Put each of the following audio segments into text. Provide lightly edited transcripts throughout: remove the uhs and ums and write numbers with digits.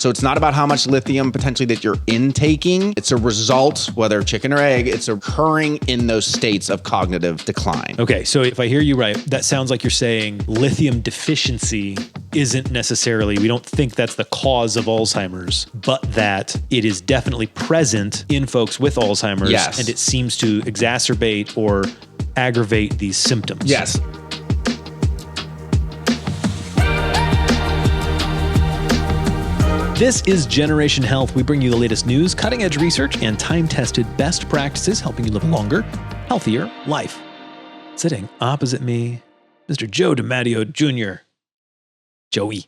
So it's not about how much lithium potentially that you're intaking. It's a result, whether chicken or egg, it's occurring in those states of cognitive decline. Okay, so if I hear you right, that sounds like you're saying lithium deficiency isn't necessarily, we don't think that's the cause of Alzheimer's, but that it is definitely present in folks with Alzheimer's. Yes. And it seems to exacerbate or aggravate these symptoms. Yes. This is Generation Health. We bring you the latest news, cutting-edge research, and time-tested best practices helping you live a longer, healthier life. Sitting opposite me, Mr. Joe DiMatteo Jr. Joey.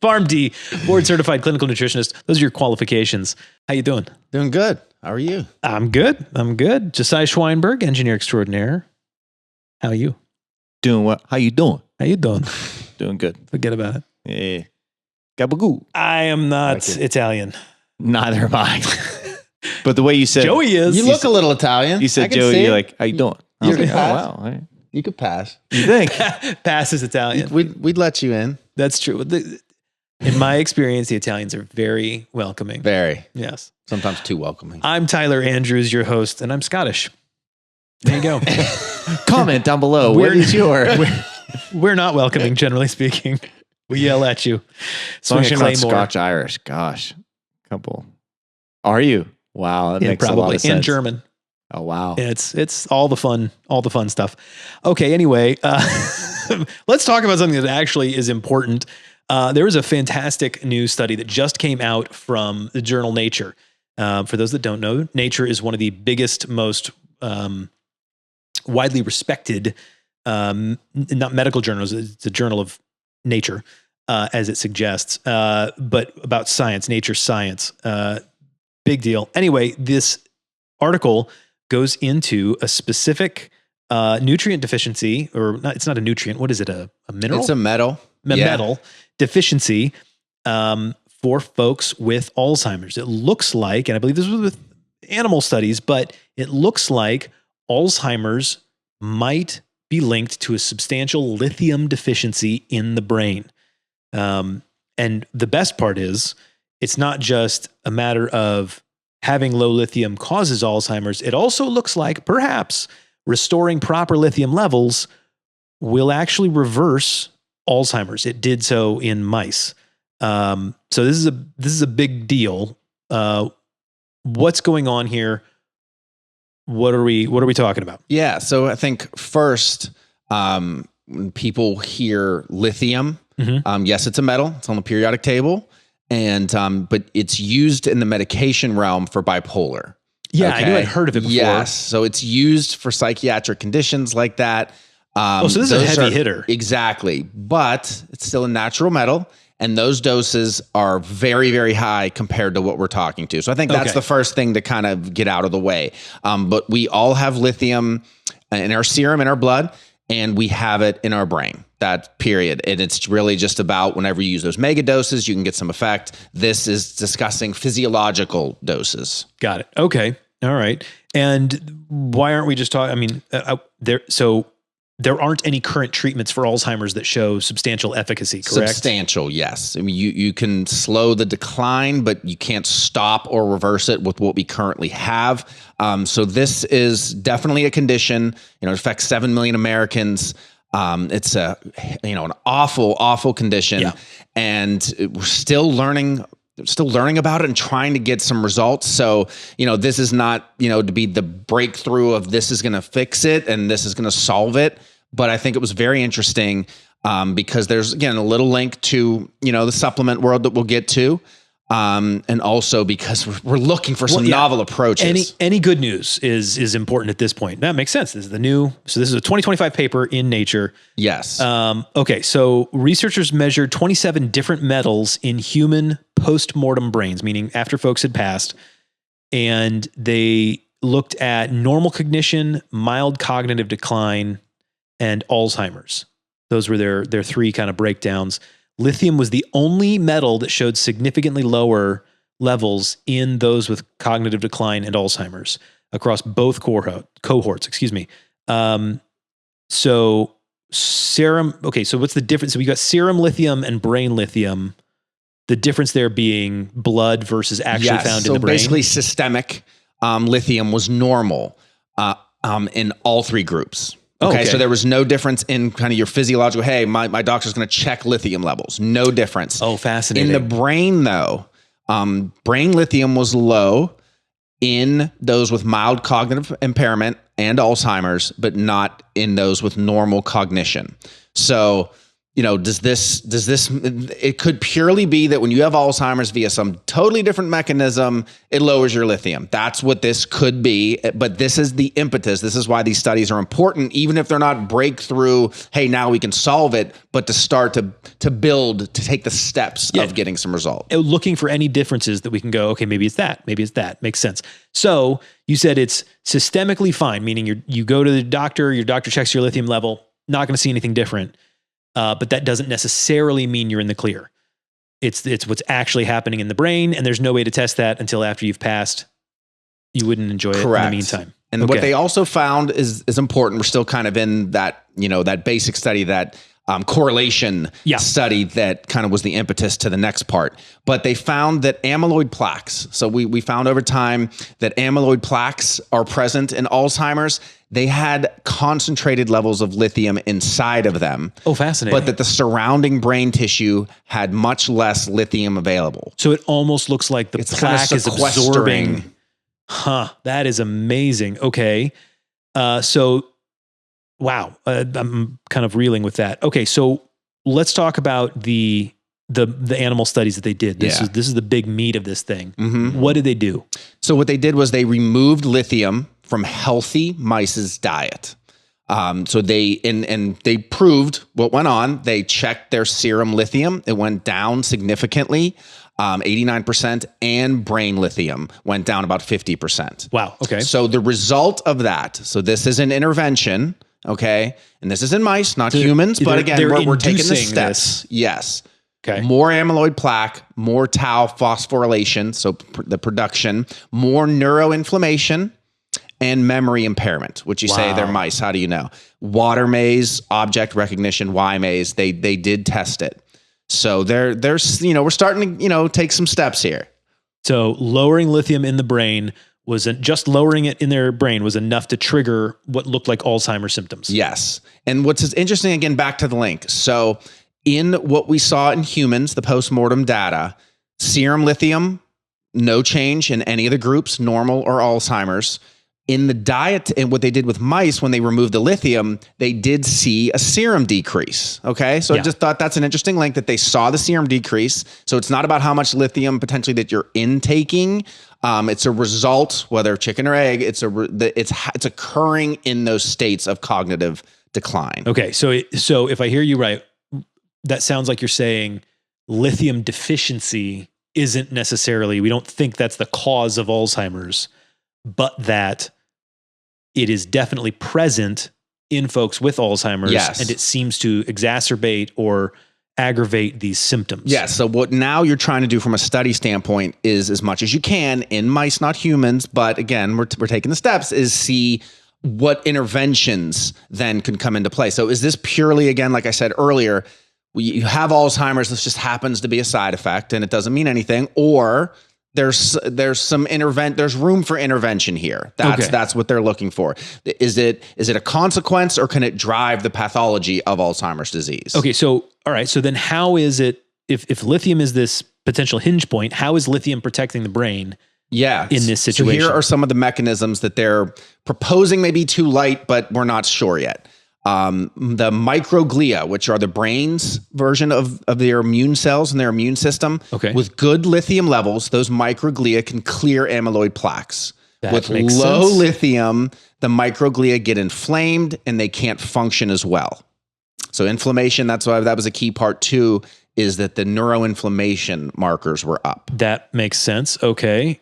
PharmD, board-certified clinical nutritionist. Those are your qualifications. How you doing? Doing good. How are you? I'm good. Josiah Schweinberg, engineer extraordinaire. How are you? Doing what? How you doing? How you doing? Doing good. Forget about it. Yeah. Gabagoo. I am not Italian. Neither am I. But the way you said Joey is. You look a little Italian. You said Joey, you're like, how you doing? I was You like, could oh, pass. wow. All right. You could pass. You think? Pass is Italian. We'd let you in. That's true. In my experience, the Italians are very welcoming. Very. Yes. Sometimes too welcoming. I'm Tyler Andrews, your host, and I'm Scottish. There you go. Comment down below. What is your... We're not welcoming, generally speaking. We yell at you. Swing a Function not claymore. Scotch-Irish. Gosh. Couple. Are you? Wow. That Yeah, makes a lot probably. of sense. And German. Oh, wow. It's all the fun stuff. Okay, anyway, let's talk about something that actually is important. There was a fantastic new study that just came out from the journal Nature. For those that don't know, Nature is one of the biggest, most widely respected, not medical journals. It's a journal of nature, as it suggests, but about science, nature science. Big deal. Anyway, this article goes into a specific nutrient deficiency, or not, it's not a nutrient. What is it? A mineral? It's a metal. Metal deficiency for folks with Alzheimer's. It looks like, and I believe this was with animal studies, but it looks like Alzheimer's might be linked to a substantial lithium deficiency in the brain. And the best part is, it's not just a matter of having low lithium causes Alzheimer's. It also looks like perhaps restoring proper lithium levels will actually reverse Alzheimer's. It did so in mice. So this is a big deal. What's going on here? What are we talking about? Yeah. So I think first, when people hear lithium, yes, it's a metal. It's on the periodic table, and but it's used in the medication realm for bipolar. Yeah, I knew I'd heard of it before. Yes. So it's used for psychiatric conditions like that. So this is a heavy hitter. Exactly. But it's still a natural metal. And those doses are very, very high compared to what we're talking to. So I think that's the first thing to kind of get out of the way. But we all have lithium in our serum, in our blood, and we have it in our brain. That period. And it's really just about whenever you use those mega doses, you can get some effect. This is discussing physiological doses. Got it. Okay. All right. And why aren't we just talking? I mean, there aren't any current treatments for Alzheimer's that show substantial efficacy, correct? Substantial, yes. I mean, you can slow the decline, but you can't stop or reverse it with what we currently have. So this is definitely a condition. It affects 7 million Americans. It's an awful condition, and we're still learning about it and trying to get some results. So, this is not, to be the breakthrough of this is going to fix it and this is going to solve it. But I think it was very interesting because there's, again, a little link to, the supplement world that we'll get to. And also because we're looking for some novel approaches. Any good news is important at this point. That makes sense. This is this is a 2025 paper in Nature. Yes. Okay. So researchers measured 27 different metals in human post-mortem brains, meaning after folks had passed, and they looked at normal cognition, mild cognitive decline, and Alzheimer's. Those were their three kind of breakdowns. Lithium was the only metal that showed significantly lower levels in those with cognitive decline and Alzheimer's across both cohorts. So serum. Okay, so what's the difference? So we got serum lithium and brain lithium. The difference there being blood versus actually found in the brain. Basically systemic lithium was normal in all three groups. Okay, so there was no difference in kind of your physiological, hey, my doctor's going to check lithium levels. No difference. Oh, fascinating. In the brain, though, brain lithium was low in those with mild cognitive impairment and Alzheimer's, but not in those with normal cognition. So, does this, it could purely be that when you have Alzheimer's via some totally different mechanism, it lowers your lithium. That's what this could be. But this is the impetus. This is why these studies are important, even if they're not breakthrough, hey, now we can solve it, but to start to build, to take the steps of getting some result. Looking for any differences that we can go, okay, maybe it's that, makes sense. So you said it's systemically fine, meaning you go to the doctor, your doctor checks your lithium level, not going to see anything different. But that doesn't necessarily mean you're in the clear. It's what's actually happening in the brain, and there's no way to test that until after you've passed. You wouldn't enjoy it in the meantime. And what they also found is important. We're still kind of in that, that basic study, that correlation study that kind of was the impetus to the next part. But they found that amyloid plaques, so we found over time that amyloid plaques are present in Alzheimer's. They had concentrated levels of lithium inside of them. Oh, fascinating. But that the surrounding brain tissue had much less lithium available. So it almost looks like the plaque is absorbing. That is amazing. Okay. So, wow. I'm kind of reeling with that. Okay. So let's talk about the animal studies that they did. This is the big meat of this thing. Mm-hmm. What did they do? So what they did was they removed lithium from healthy mice's diet. So they proved what went on. They checked their serum lithium. It went down significantly, 89%, and brain lithium went down about 50%. Wow. Okay. So the result of that, so this is an intervention, okay? And this is in mice, not humans, but again, we're taking the steps. Yes. Okay. More amyloid plaque, more tau phosphorylation, so the production, more neuroinflammation, and memory impairment, which you say they're mice. How do you know? Water maze, object recognition, Y maze, they did test it. So there's we're starting to, take some steps here. So lowering lithium in the brain just lowering it in their brain was enough to trigger what looked like Alzheimer's symptoms. Yes. And what's interesting, again, back to the link. So in what we saw in humans, the postmortem data, serum lithium, no change in any of the groups, normal or Alzheimer's. In the diet and what they did with mice, when they removed the lithium, they did see a serum decrease. Okay. So I just thought that's an interesting link that they saw the serum decrease. So it's not about how much lithium potentially that you're intaking. It's a result, whether chicken or egg, it's occurring in those states of cognitive decline. Okay. So if I hear you right, that sounds like you're saying lithium deficiency isn't necessarily, we don't think that's the cause of Alzheimer's, but that it is definitely present in folks with Alzheimer's, and it seems to exacerbate or aggravate these symptoms. Yes. So what now you're trying to do from a study standpoint is, as much as you can in mice, not humans, but again, we're taking the steps, is see what interventions then can come into play. So is this purely, again, like I said earlier, you have Alzheimer's, this just happens to be a side effect and it doesn't mean anything, or there's room for intervention here. That's what they're looking for. Is it a consequence, or can it drive the pathology of Alzheimer's disease? Okay. So, all right. So then how is it, if lithium is this potential hinge point, how is lithium protecting the brain in this situation? So here are some of the mechanisms that they're proposing, may be too light, but we're not sure yet. The microglia, which are the brain's version of their immune cells and their immune system. Okay. With good lithium levels, those microglia can clear amyloid plaques. With low lithium, the microglia get inflamed and they can't function as well. So inflammation, that's why that was a key part too, is that the neuroinflammation markers were up. That makes sense. Okay.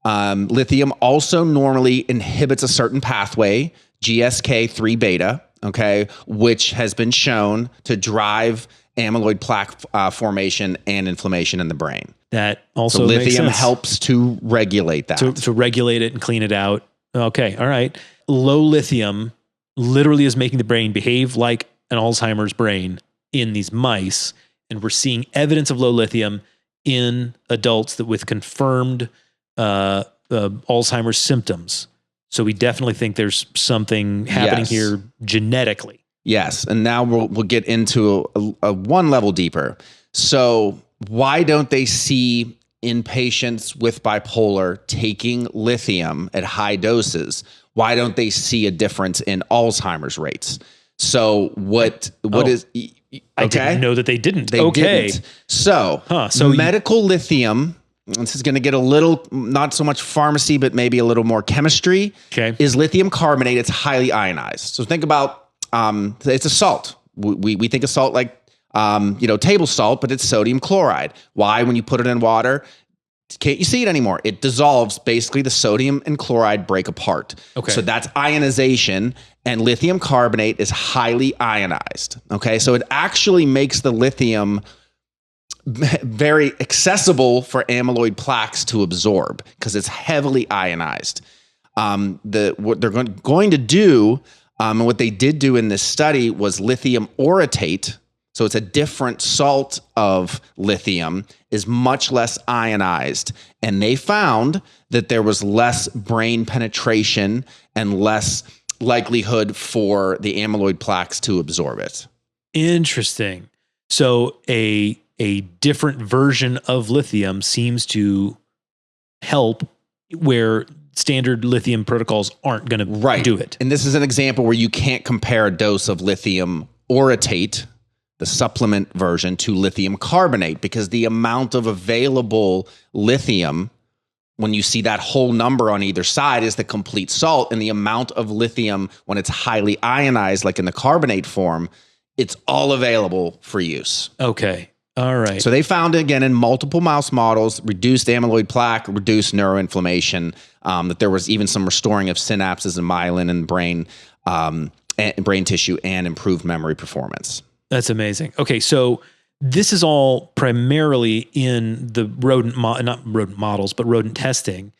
Lithium also normally inhibits a certain pathway, GSK3 beta. Okay, which has been shown to drive amyloid plaque formation and inflammation in the brain. That also so makes lithium sense. helps to regulate that. To regulate it and clean it out. Okay, all right. Low lithium literally is making the brain behave like an Alzheimer's brain in these mice, and we're seeing evidence of low lithium in adults that with confirmed Alzheimer's symptoms. So we definitely think there's something happening here genetically. Yes. And now we'll get into a one level deeper. So why don't they see in patients with bipolar taking lithium at high doses? Why don't they see a difference in Alzheimer's rates? So what is... Okay. I didn't know that they didn't. They didn't. So medical lithium, this is going to get a little, not so much pharmacy, but maybe a little more chemistry, is lithium carbonate. It's highly ionized. So think about, it's a salt. We think of salt like, table salt, but it's sodium chloride. Why? When you put it in water, can't you see it anymore? It dissolves. Basically, the sodium and chloride break apart. Okay. So that's ionization, and lithium carbonate is highly ionized. Okay. So it actually makes the lithium very accessible for amyloid plaques to absorb because it's heavily ionized. What they're going to do, and what they did do in this study was lithium orotate. So it's a different salt of lithium, is much less ionized. And they found that there was less brain penetration and less likelihood for the amyloid plaques to absorb it. Interesting. So a different version of lithium seems to help where standard lithium protocols aren't going to do it. And this is an example where you can't compare a dose of lithium orotate, the supplement version, to lithium carbonate, because the amount of available lithium, when you see that whole number on either side, is the complete salt, and the amount of lithium when it's highly ionized, like in the carbonate form, it's all available for use. Okay. All right. So they found, again, in multiple mouse models, reduced amyloid plaque, reduced neuroinflammation, that there was even some restoring of synapses and myelin in the brain, and brain tissue, and improved memory performance. That's amazing. Okay, so this is all primarily in the not rodent models, but rodent testing.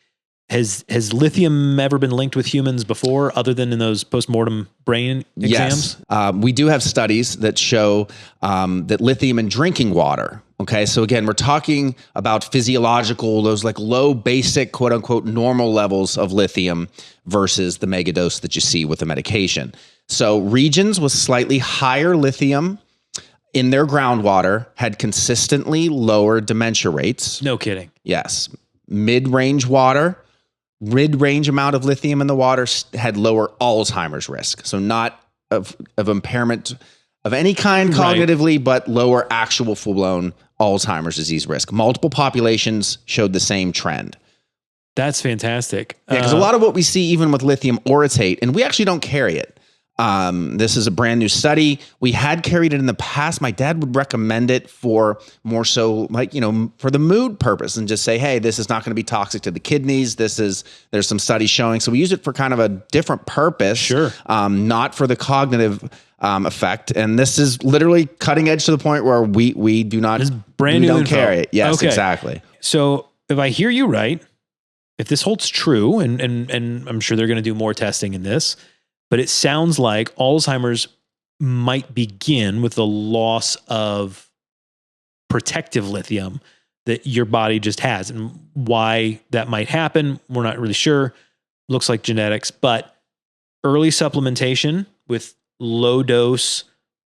Has lithium ever been linked with humans before, other than in those postmortem brain exams? Yes. We do have studies that show that lithium in drinking water. Okay, so again, we're talking about physiological, those like low basic, quote unquote, normal levels of lithium versus the megadose that you see with the medication. So regions with slightly higher lithium in their groundwater had consistently lower dementia rates. No kidding. Yes. Mid-range amount of lithium in the water had lower Alzheimer's risk. So not of impairment of any kind cognitively, but lower actual full-blown Alzheimer's disease risk. Multiple populations showed the same trend. That's fantastic. Yeah, because a lot of what we see even with lithium orotate, and we actually don't carry it. This is a brand new study. We had carried it in the past. My dad would recommend it for more so like, for the mood purpose, and just say, hey, this is not going to be toxic to the kidneys. There's some studies showing. So we use it for kind of a different purpose. Sure. Not for the cognitive effect. And this is literally cutting edge to the point where we do not, this is brand new don't info. carry it. Yes, okay. Exactly. So if I hear you right, if this holds true, and I'm sure they're going to do more testing in this, but it sounds like Alzheimer's might begin with the loss of protective lithium that your body just has. And why that might happen, we're not really sure. Looks like genetics, but early supplementation with low dose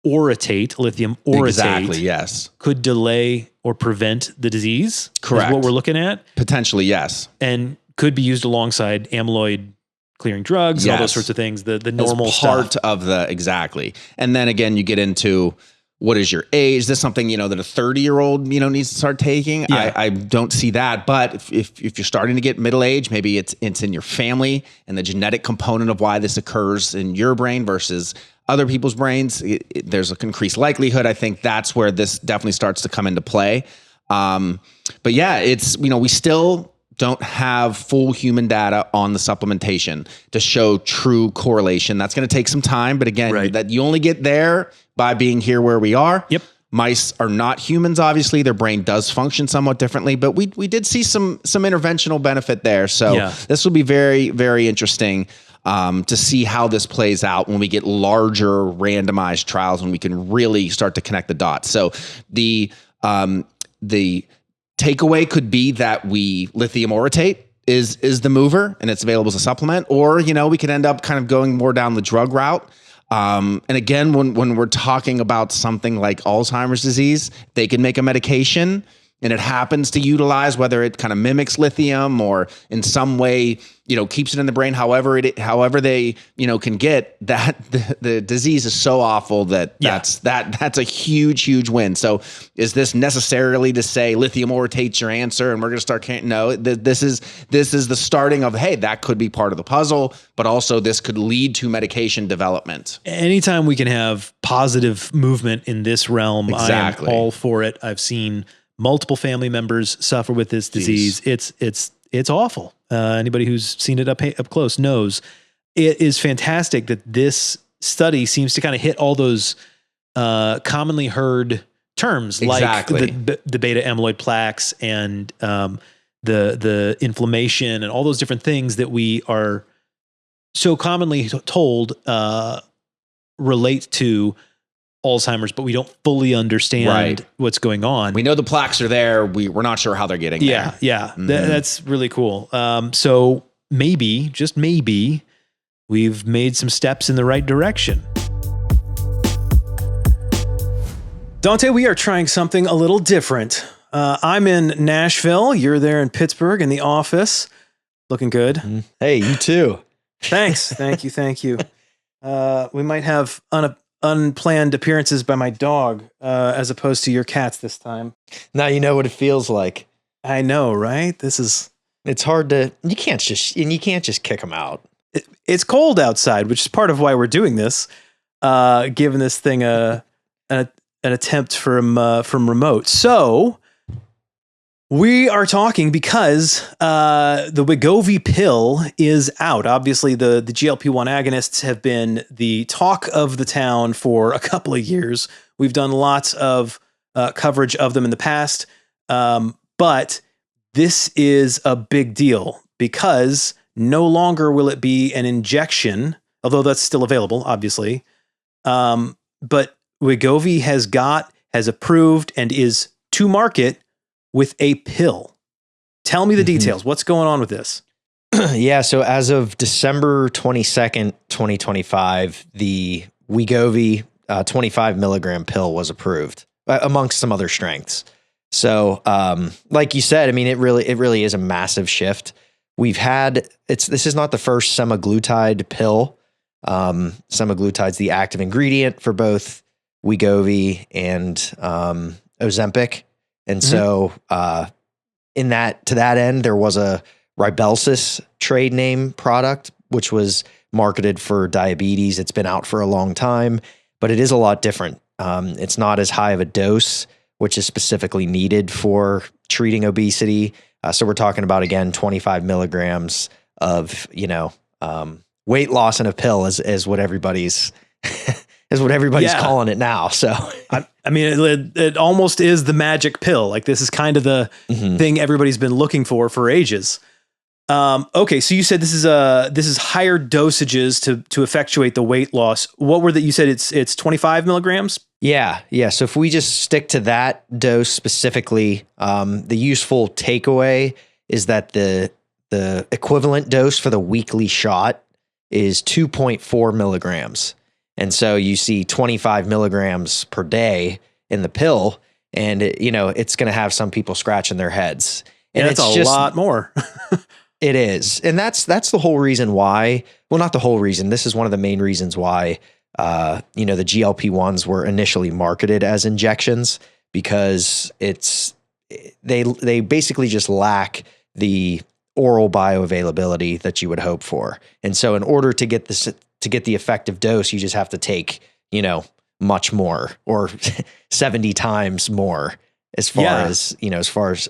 orotate, lithium orotate, could delay or prevent the disease. Correct. Is what we're looking at. Potentially, yes. And could be used alongside amyloid clearing drugs, all those sorts of things, the normal as part stuff. of the, exactly. And then again, you get into what is your age? Is this something, that a 30-year-old, needs to start taking? Yeah. I don't see that. But if you're starting to get middle age, maybe it's in your family and the genetic component of why this occurs in your brain versus other people's brains, there's an increased likelihood. I think that's where this definitely starts to come into play. But yeah, it's, we still don't have full human data on the supplementation to show true correlation. That's going to take some time, but again, that you only get there by being here where we are. Yep. Mice are not humans, obviously. Their brain does function somewhat differently, but we did see some interventional benefit there. So this will be very, very interesting to see how this plays out when we get larger randomized trials, when we can really start to connect the dots. So the takeaway could be that lithium orotate is the mover and it's available as a supplement, or, we could end up kind of going more down the drug route. And again, when we're talking about something like Alzheimer's disease, they can make a medication and it happens to utilize, whether it kind of mimics lithium or in some way, keeps it in the brain, however they, can get that. The disease is so awful that's a huge, huge win. So is this necessarily to say lithium orotate's your answer and we're going to start? No, this is the starting of, hey, that could be part of the puzzle, but also this could lead to medication development. Anytime we can have positive movement in this realm, exactly. I am all for it. I've seen multiple family members suffer with this disease. Jeez. It's awful. Anybody who's seen it up close knows it is fantastic that this study seems to kind of hit all those commonly heard terms, exactly. like the beta amyloid plaques and the inflammation and all those different things that we are so commonly told relate to Alzheimer's, but we don't fully understand what's going on. We know the plaques are there. We're not sure how they're getting there. Yeah. Mm-hmm. That's really cool. So maybe, just maybe, we've made some steps in the right direction. Dante, we are trying something a little different. I'm in Nashville. You're there in Pittsburgh in the office. Looking good. Hey, you too. Thanks. Thank you. We might have unplanned appearances by my dog as opposed to your cats this time. Now you know what it feels like. I know, right? It's hard to, you can't just kick them out. It's cold outside, which is part of why we're doing this, giving this thing an attempt from remote. So we are talking because the Wegovy Pill is out. Obviously, the GLP-1 agonists have been the talk of the town for a couple of years. We've done lots of coverage of them in the past, but this is a big deal because no longer will it be an injection, although that's still available, obviously. But Wegovy has approved and is to market with a pill. Tell me the details. What's going on with this? Yeah, so as of December 22nd, 2025, the Wegovy 25 milligram pill was approved amongst some other strengths. So, like you said, I mean, it really is a massive shift. This is not the first semaglutide pill. Semaglutide's the active ingredient for both Wegovy and Ozempic. And so, to that end, there was a Rybelsus trade name product, which was marketed for diabetes. It's been out for a long time, but it is a lot different. It's not as high of a dose, which is specifically needed for treating obesity. So we're talking about, again, 25 milligrams of, weight loss in a pill is what everybody's calling it now. So, I mean, it almost is the magic pill. Like, this is kind of the thing everybody's been looking for ages. Okay. So you said this is higher dosages to effectuate the weight loss. What were that? You said it's 25 milligrams. Yeah. So if we just stick to that dose specifically, the useful takeaway is that the equivalent dose for the weekly shot is 2.4 milligrams. And so you see 25 milligrams per day in the pill, and it's going to have some people scratching their heads. And it's a lot more. It is. And that's the whole reason why, well, not the whole reason. This is one of the main reasons why, the GLP-1s were initially marketed as injections, because they basically just lack the oral bioavailability that you would hope for. And so in order to get the effective dose, you just have to take, much more, or 70 times more as far as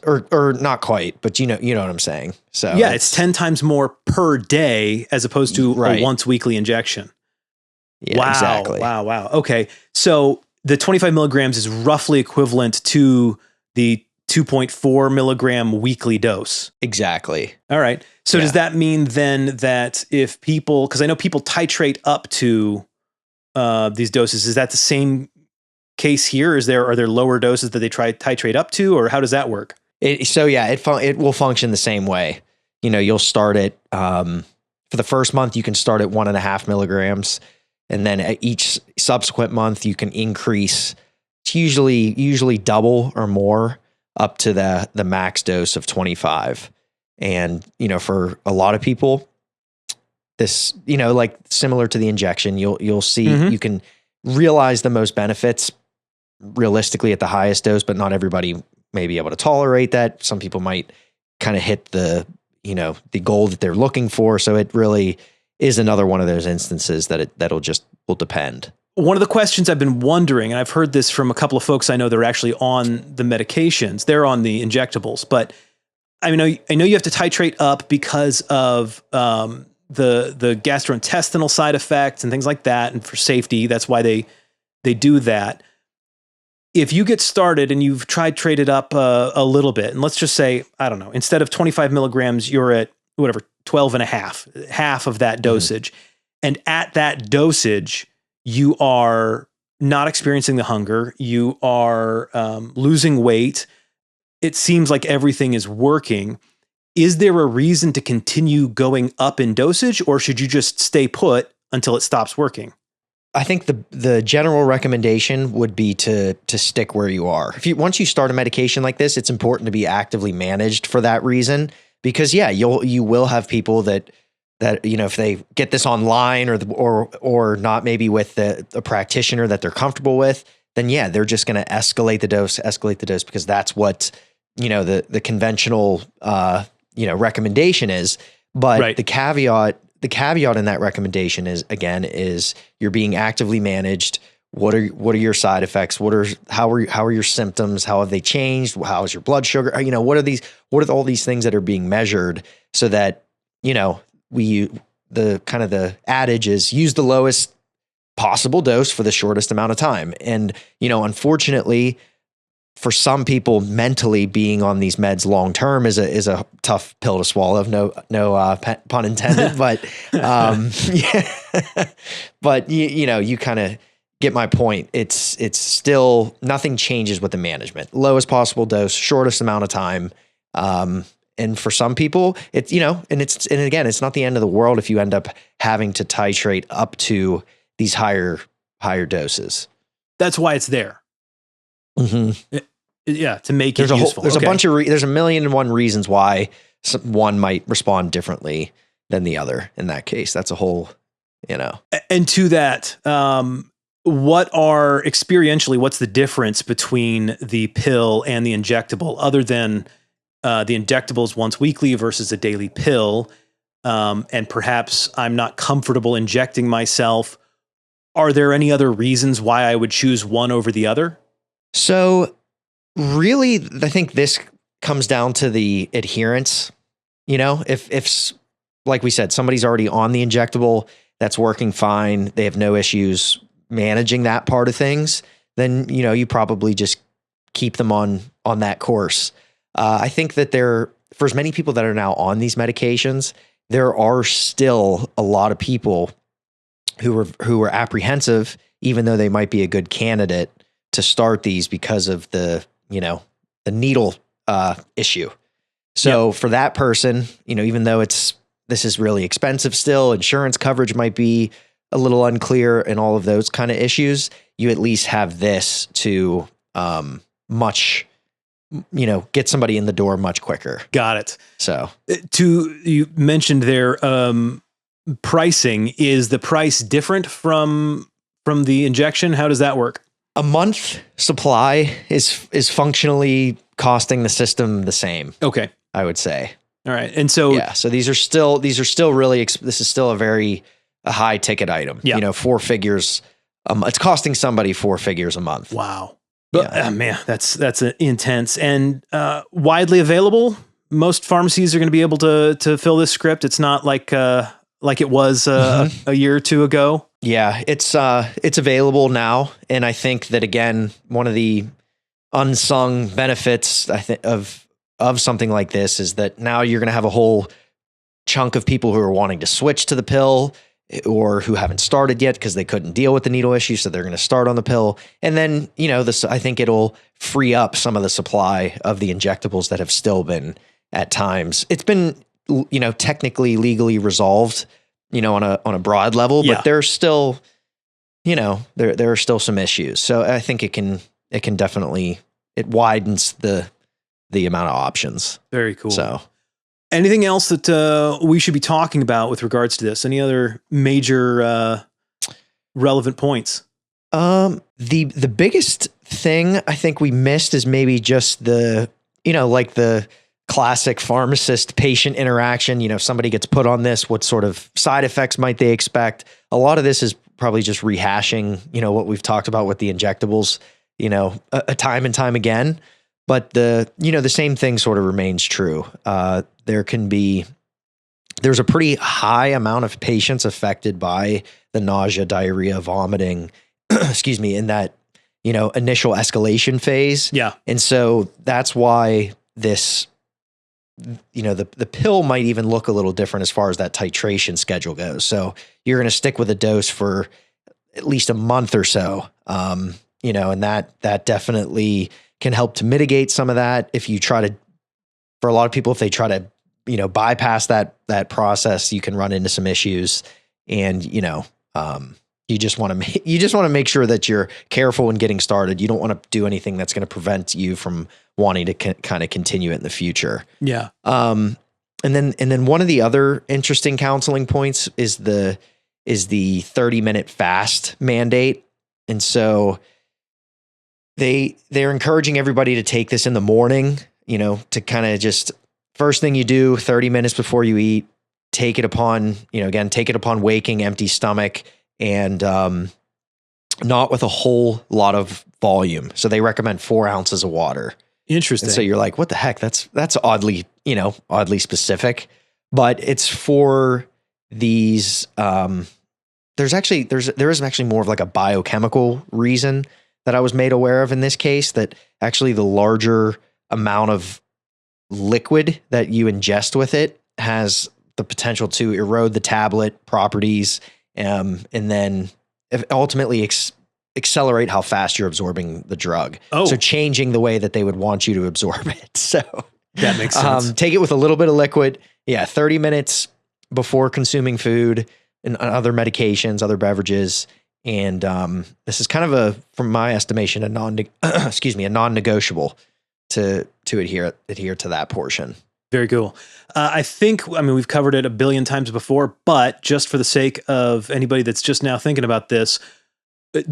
or not quite, but you know what I'm saying? So yeah, it's 10 times more per day as opposed to a once weekly injection. Yeah, wow. Exactly. Wow. Okay. So the 25 milligrams is roughly equivalent to the 2.4 milligram weekly dose. Exactly. All right. So does that mean then that if people, because I know people titrate up to these doses, is that the same case here? Are there lower doses that they titrate up to, or how does that work? It will function the same way. You'll start it for the first month. You can start at 1.5 milligrams, and then at each subsequent month you can increase. It's usually double or more up to the max dose of 25. And for a lot of people, this like similar to the injection, you'll see you can realize the most benefits realistically at the highest dose, but not everybody may be able to tolerate that. Some people might kind of hit the goal that they're looking for. So it really is another one of those instances that will depend. One of the questions I've been wondering, and I've heard this from a couple of folks I know that are actually on the medications, they're on the injectables, but I know you have to titrate up because of the gastrointestinal side effects and things like that, and for safety, that's why they do that. If you get started and you've titrated up a little bit, and let's just say, I don't know, instead of 25 milligrams, you're at whatever, 12 and a half of that dosage. And at that dosage, you are not experiencing the hunger. You are losing weight. It seems like everything is working. Is there a reason to continue going up in dosage, or should you just stay put until it stops working? I think the general recommendation would be to stick where you are. Once you start a medication like this, it's important to be actively managed for that reason, because you will have people that if they get this online or not, maybe with a practitioner that they're comfortable with, then they're just going to escalate the dose because that's what the conventional recommendation is. But right. The caveat in that recommendation is you're being actively managed. What are your side effects? How are your symptoms? How have they changed? How is your blood sugar? What are all these things that are being measured so that, the adage is use the lowest possible dose for the shortest amount of time. And, unfortunately, for some people, mentally being on these meds long term is a tough pill to swallow. No pun intended. But but you kind of get my point. It's still nothing changes with the management. Lowest possible dose, shortest amount of time. And for some people, it's and again, it's not the end of the world if you end up having to titrate up to these higher doses. That's why it's there. Mm-hmm. To make it useful. There's a bunch of there's a million and one reasons why one might respond differently than the other. In that case, that's a whole, And to that, what's the difference between the pill and the injectable, other than the injectable is once weekly versus a daily pill, and perhaps I'm not comfortable injecting myself? Are there any other reasons why I would choose one over the other? So really, I think this comes down to the adherence. If like we said, somebody's already on the injectable, that's working fine, they have no issues managing that part of things, then, you probably just keep them on that course. I think that for as many people that are now on these medications, there are still a lot of people who are apprehensive, even though they might be a good candidate to start these because of the needle issue. So for that person, even though this is really expensive still, insurance coverage might be a little unclear and all of those kind of issues, you at least have this to get somebody in the door much quicker. Got it. So you mentioned there, pricing. Is the price different from the injection? How does that work? A month supply is functionally costing the system the same. Okay. I would say. All right. And so, so these are still really, this is still a high ticket item, 4 figures. It's costing somebody 4 figures a month. Wow. But man, that's intense and widely available. Most pharmacies are going to be able to fill this script. It's not like it was a year or two ago. Yeah, it's available now, and I think that again, one of the unsung benefits I think of something like this is that now you're going to have a whole chunk of people who are wanting to switch to the pill, or who haven't started yet because they couldn't deal with the needle issue, so they're going to start on the pill. And then, this, I think it'll free up some of the supply of the injectables that have still been at times. It's been, technically legally resolved, on a broad level, but there's still, there are still some issues. So I think it can definitely, it widens the amount of options. Very cool. So anything else that we should be talking about with regards to this? Any other major relevant points? The biggest thing I think we missed is maybe just the classic pharmacist patient interaction. If somebody gets put on this, what sort of side effects might they expect? A lot of this is probably just rehashing, what we've talked about with the injectables, a time and time again. But the same thing sort of remains true. There's a pretty high amount of patients affected by the nausea, diarrhea, vomiting, excuse me, in that, initial escalation phase. Yeah. And so that's why this, the pill might even look a little different as far as that titration schedule goes. So you're going to stick with a dose for at least a month or so. And that definitely can help to mitigate some of that. If you try to, for a lot of people, if they try to, bypass that process, you can run into some issues. And, you just want to make sure that you're careful when getting started. You don't want to do anything that's going to prevent you from wanting to kind of continue it in the future. Yeah. And then one of the other interesting counseling points is the 30-minute fast mandate. And so they're encouraging everybody to take this in the morning, to kind of just first thing you do 30 minutes before you eat, take it upon waking, empty stomach, and not with a whole lot of volume. So they recommend 4 ounces of water. Interesting. And so you're like, what the heck? That's oddly specific, but it's for these, there is actually more of like a biochemical reason that I was made aware of in this case, that actually the larger amount of liquid that you ingest with it has the potential to erode the tablet properties, and then ultimately accelerate how fast you're absorbing the drug. Oh. So changing the way that they would want you to absorb it. So that makes sense. Take it with a little bit of liquid. Yeah. 30 minutes before consuming food and other medications, other beverages. And this is kind of from my estimation, a non-negotiable to adhere to that portion. Very cool. We've covered it a billion times before, but just for the sake of anybody that's just now thinking about this,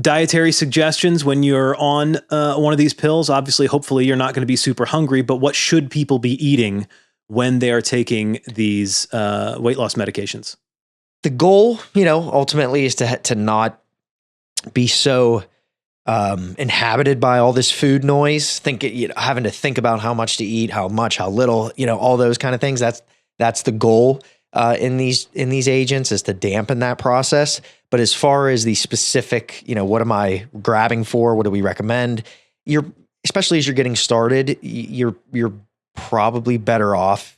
dietary suggestions when you're on one of these pills. Obviously, hopefully you're not going to be super hungry, but what should people be eating when they are taking these weight loss medications? The goal, ultimately is to not be so inhabited by all this food noise, having to think about how much to eat, how much, how little, all those kind of things. That's the goal in these agents, is to dampen that process. But as far as the specific, what am I grabbing for? What do we recommend? Especially as you're getting started, you're probably better off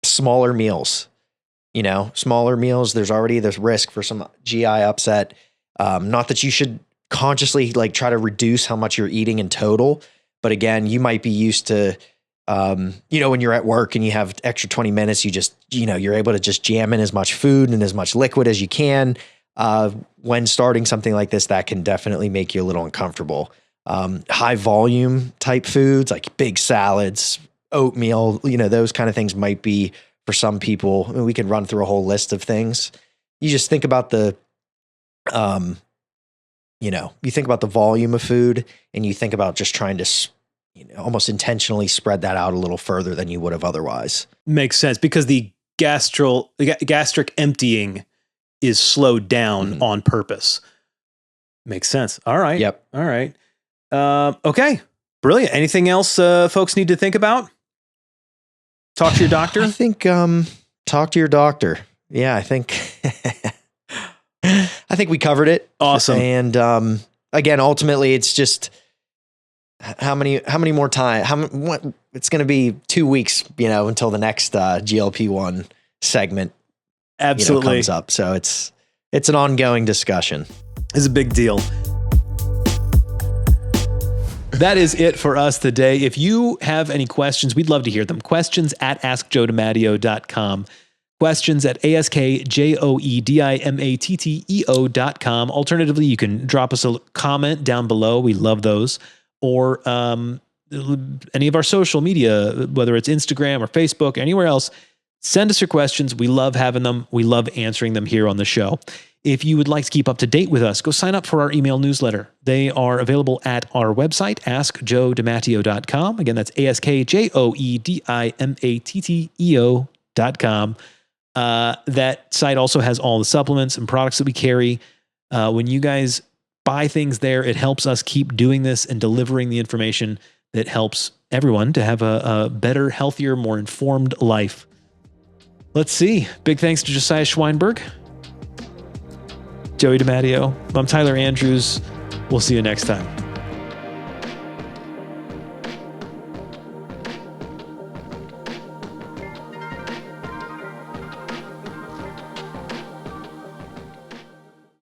smaller meals. Smaller meals. There's already this risk for some GI upset. Not that you should consciously try to reduce how much you're eating in total, but again, you might be used to, when you're at work and you have extra 20 minutes, you're able to just jam in as much food and as much liquid as you can. When starting something like this, that can definitely make you a little uncomfortable. High volume type foods like big salads, oatmeal, those kind of things might be for some people. I mean, we can run through a whole list of things. You just think about you think about the volume of food, and you think about just trying to, almost intentionally spread that out a little further than you would have otherwise. Makes sense, because the gastric emptying is slowed down on purpose. Makes sense. All right. Yep. All right. Okay. Brilliant. Anything else folks need to think about? Talk to your doctor? I think talk to your doctor. Yeah, I think we covered it. Awesome. And again, ultimately, it's just how many more time? It's going to be 2 weeks, until the next GLP-1 segment Absolutely. comes up. So it's an ongoing discussion. It's a big deal. That is it for us today. If you have any questions, we'd love to hear them. Questions at askjoedimatteo.com. Questions at askjoedimatteo.com. Alternatively, you can drop us a comment down below. We love those. Or any of our social media, whether it's Instagram or Facebook, anywhere else, send us your questions. We love having them. We love answering them here on the show. If you would like to keep up to date with us, go sign up for our email newsletter. They are available at our website, askjoedimatteo.com. Again, that's askjoedimatteo.com. That site also has all the supplements and products that we carry. When you guys buy things there, it helps us keep doing this and delivering the information that helps everyone to have a better, healthier, more informed life. Let's see. Big thanks to Josiah Schweinberg, Joey DiMatteo. I'm Tyler Andrews. We'll see you next time.